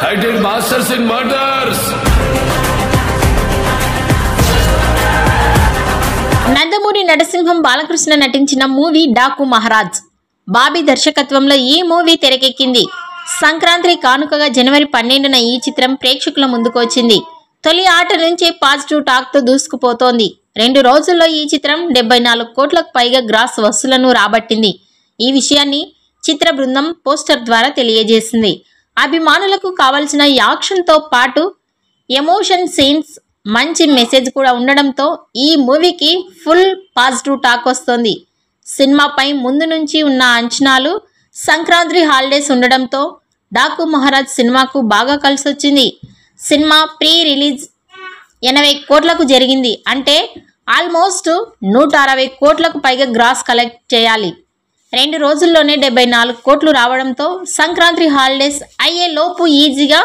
I did masters in murders. Nandamuri Narasimham Balakrishna నటించిన movie Daaku Maharaj. Bobby దర్శకత్వంలో ఈ మూవీ తెరకెక్కింది. సంక్రాంతి కానుకగా జనవరి 12న ఈ చిత్రం ప్రేక్షకుల ముందుకు వచ్చింది. తొలి ఆట నుంచి పాజిటివ్ టాక్ తో దూసుకుపోతోంది. 2 రోజుల్లో ఈ చిత్రం 74 కోట్లకు పైగా గ్రాస్ వసూలను రాబట్టింది. ఈ విషయాన్ని చిత్ర బృందం పోస్టర్ ద్వారా తెలియజేసింది. అభిమానులకు కావాల్సిన యాక్షన్ తో పాటు ఎమోషన్ సీన్స్, మంచి మెసేజ్ కూడా ఉండడంతో ఈ మూవీకి ఫుల్ పాజిటివ్ టాక్ వస్తోంది. సినిమాపై ముందు నుంచి ఉన్న అంచనాలు సంక్రాంతి హాలిడేస్ ఉండడంతో డాకు మహారాజ్ సినిమాకు బాగా కలిసొచ్చింది. సినిమా ప్రీ రిలీజ్ 80 కోట్లకు జరిగింది. అంటే ఆల్మోస్ట్ 160 కోట్లకు పైగా గ్రాస్ కలెక్ట్ చేయాలి. 2 రోజుల్లోనే 74 కోట్లు రావడంతో సంక్రాంతి హాలిడేస్ అయ్యే లోపు ఈజీగా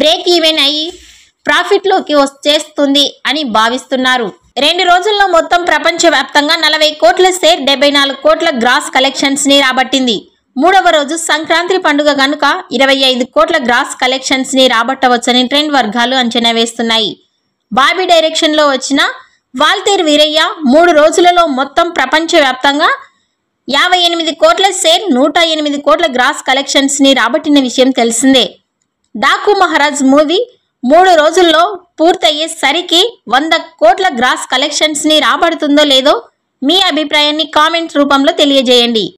బ్రేక్ ఈవెన్ అయ్యి ప్రాఫిట్లోకి వచ్చేస్తుంది అని భావిస్తున్నారు. 2 రోజుల్లో మొత్తం ప్రపంచవ్యాప్తంగా 40 కోట్ల షేర్ 74 కోట్ల గ్రాస్ కలెక్షన్స్ ని రాబట్టింది. 3వ రోజు సంక్రాంతి పండుగ కనుక 25 కోట్ల గ్రాస్ కలెక్షన్స్ ని రాబట్టవచ్చని ట్రెండ్ వర్గాలు అంచనా వేస్తున్నాయి. బాబీ డైరెక్షన్ లో వచ్చిన వాల్తేరు వీరయ్య 3 రోజులలో మొత్తం ప్రపంచవ్యాప్తంగా 58 కోట్ల షేర్ 108 కోట్ల గ్రాస్ కలెక్షన్స్ ని రాబట్టిన విషయం తెలిసిందే. డాకు మహారాజ్ మూవీ 3 రోజుల్లో పూర్తయ్యేసరికి 100 కోట్ల గ్రాస్ కలెక్షన్స్ ని రాబడుతుందో లేదో మీ అభిప్రాయాన్ని కామెంట్ రూపంలో తెలియజేయండి.